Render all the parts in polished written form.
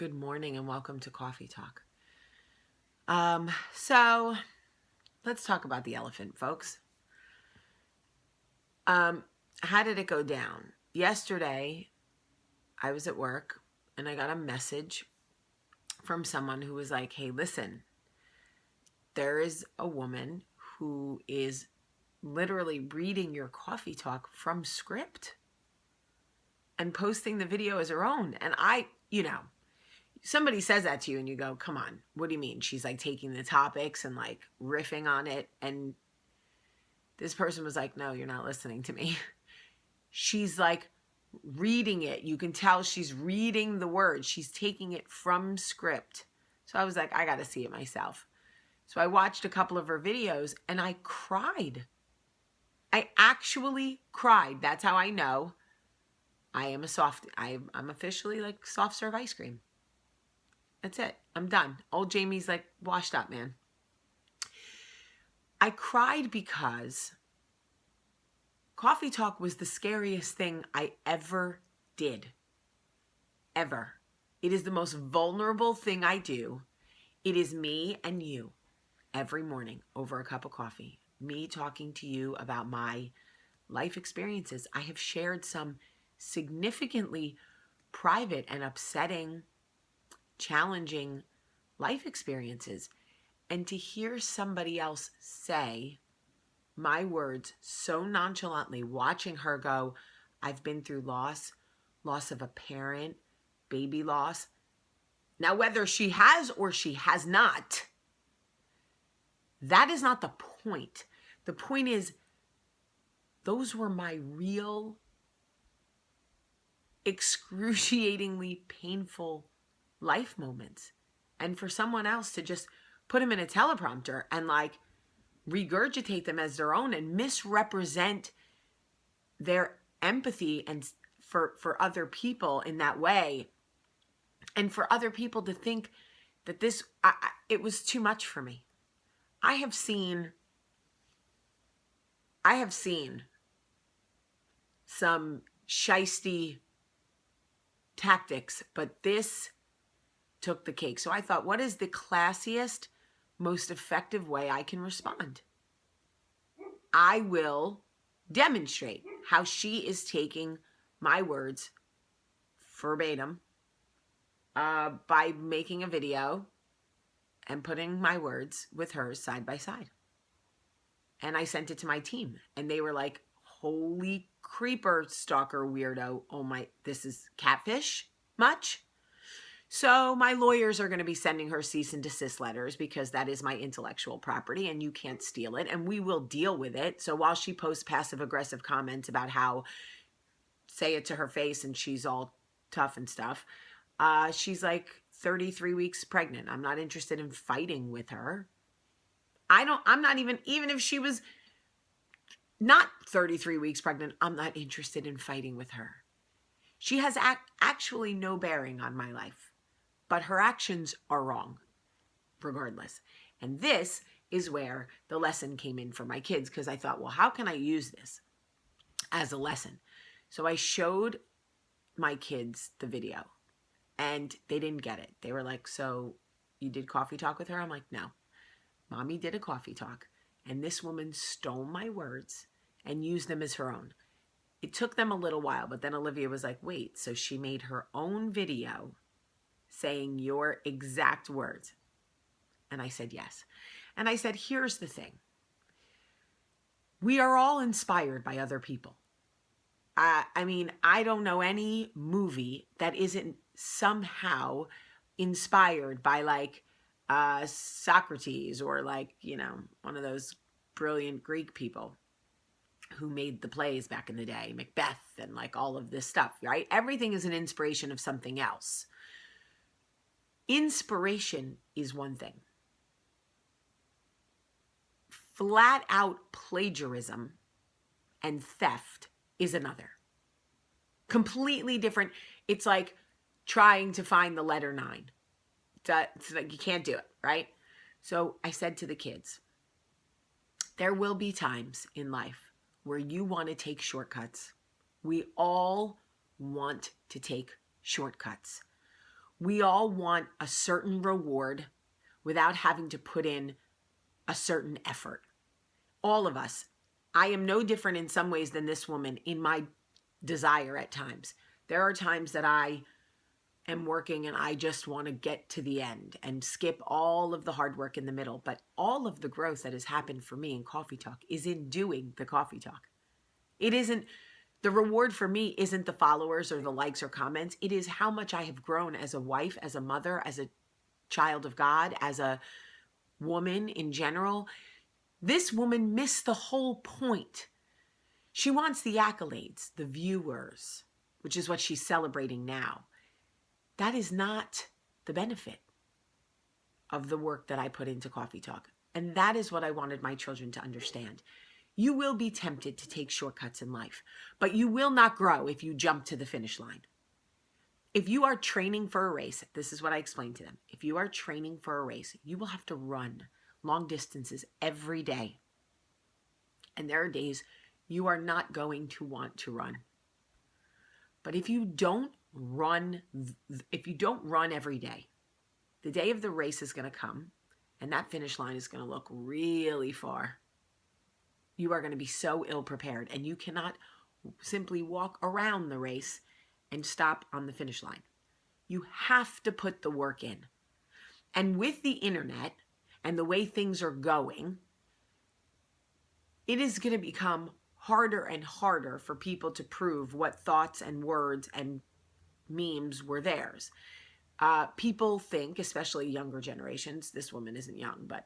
Good morning and welcome to Coffee Talk. So let's talk about the elephant, folks. How did it go down? Yesterday, I was at work and I got a message from someone who was like, hey, listen, there is a woman who is literally reading your Coffee Talk from script and posting the video as her own. And somebody says that to you and you go, come on, what do you mean? She's like taking the topics and like riffing on it. And this person was like, no, you're not listening to me. She's like reading it. You can tell she's reading the words. She's taking it from script. So I was like, I got to see it myself. So I watched a couple of her videos and I cried. I actually cried. That's how I know I'm officially like soft serve ice cream. That's it. I'm done. Old Jamie's like washed up, man. I cried because Coffee Talk was the scariest thing I ever did. Ever. It is the most vulnerable thing I do. It is me and you every morning over a cup of coffee. Me talking to you about my life experiences. I have shared some significantly private and upsetting, challenging life experiences. And to hear somebody else say my words so nonchalantly, watching her go, I've been through loss of a parent, baby loss. Now, whether she has or she has not, that is not the point. The point is, those were my real, excruciatingly painful life moments. And for someone else to just put them in a teleprompter and like regurgitate them as their own and misrepresent their empathy and for other people in that way, and for other people to think that it was too much for me. I have seen some shisty tactics, but this took the cake. So I thought, what is the classiest, most effective way I can respond? I will demonstrate how she is taking my words verbatim by making a video and putting my words with hers side by side. And I sent it to my team and they were like, holy creeper, stalker, weirdo. Oh my, this is catfish much? So my lawyers are going to be sending her cease and desist letters because that is my intellectual property and you can't steal it, and we will deal with it. So while she posts passive aggressive comments about how say it to her face and she's all tough and stuff, she's like 33 weeks pregnant. I'm not interested in fighting with her. I'm not even if she was not 33 weeks pregnant, I'm not interested in fighting with her. She has actually no bearing on my life. But her actions are wrong, regardless. And this is where the lesson came in for my kids, because I thought, well, how can I use this as a lesson? So I showed my kids the video, and they didn't get it. They were like, so you did Coffee Talk with her? I'm like, no. Mommy did a Coffee Talk, and this woman stole my words and used them as her own. It took them a little while, but then Olivia was like, wait, so she made her own video saying your exact words? And I said, yes. And I said, here's the thing. We are all inspired by other people. I mean, I don't know any movie that isn't somehow inspired by like Socrates or like, one of those brilliant Greek people who made the plays back in the day, Macbeth and like all of this stuff, right? Everything is an inspiration of something else. Inspiration is one thing. Flat out plagiarism and theft is another. Completely different. It's like trying to find the letter 9. It's like you can't do it, right? So I said to the kids, there will be times in life where you want to take shortcuts. We all want to take shortcuts. We all want a certain reward without having to put in a certain effort. All of us. I am no different in some ways than this woman in my desire at times. There are times that I am working and I just want to get to the end and skip all of the hard work in the middle. But all of the growth that has happened for me in Coffee Talk is in doing the Coffee Talk. It isn't, the reward for me isn't the followers or the likes or comments. It is how much I have grown as a wife, as a mother, as a child of God, as a woman in general. This woman missed the whole point. She wants the accolades, the viewers, which is what she's celebrating now. That is not the benefit of the work that I put into Coffee Talk. And that is what I wanted my children to understand. You will be tempted to take shortcuts in life, but you will not grow if you jump to the finish line. If you are training for a race, this is what I explained to them. If you are training for a race, you will have to run long distances every day. And there are days you are not going to want to run. But if you don't run every day, the day of the race is going to come and that finish line is going to look really far. You are going to be so ill prepared and you cannot simply walk around the race and stop on the finish line. You have to put the work in. And with the internet and the way things are going, it is going to become harder and harder for people to prove what thoughts and words and memes were theirs. People think, especially younger generations, this woman isn't young, but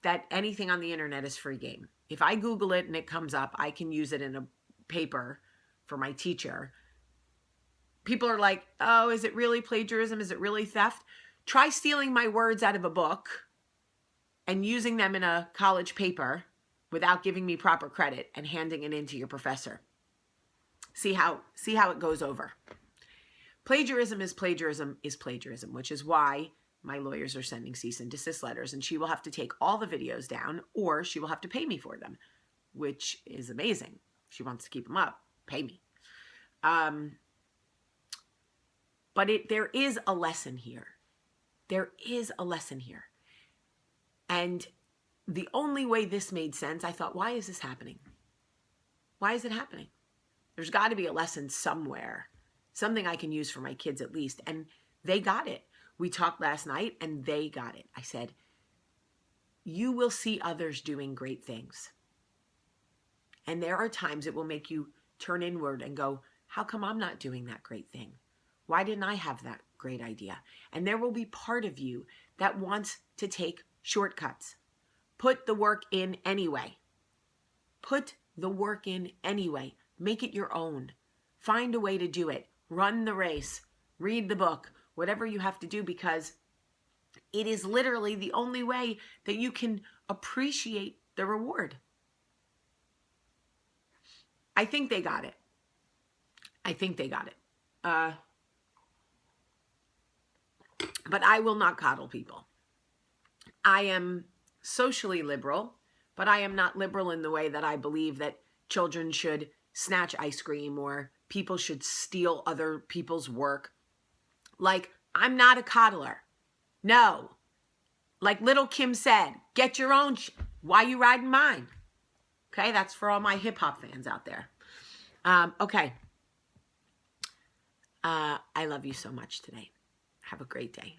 that anything on the internet is free game. If I Google it and it comes up, I can use it in a paper for my teacher. People are like, oh, is it really plagiarism? Is it really theft? Try stealing my words out of a book and using them in a college paper without giving me proper credit and handing it in to your professor. See how it goes over. Plagiarism is plagiarism is plagiarism, which is why my lawyers are sending cease and desist letters, and she will have to take all the videos down or she will have to pay me for them, which is amazing. If she wants to keep them up, pay me. But there is a lesson here. There is a lesson here. And the only way this made sense, I thought, why is this happening? Why is it happening? There's got to be a lesson somewhere, something I can use for my kids at least. And they got it. We talked last night and they got it. I said, you will see others doing great things. And there are times it will make you turn inward and go, how come I'm not doing that great thing? Why didn't I have that great idea? And there will be part of you that wants to take shortcuts. Put the work in anyway. Put the work in anyway. Make it your own. Find a way to do it. Run the race. Read the book. Whatever you have to do, because it is literally the only way that you can appreciate the reward. I think they got it. But I will not coddle people. I am socially liberal, but I am not liberal in the way that I believe that children should snatch ice cream or people should steal other people's work. Like, I'm not a coddler. No. Like Little Kim said, get your own why you riding mine? Okay, that's for all my hip hop fans out there. Okay. I love you so much today. Have a great day.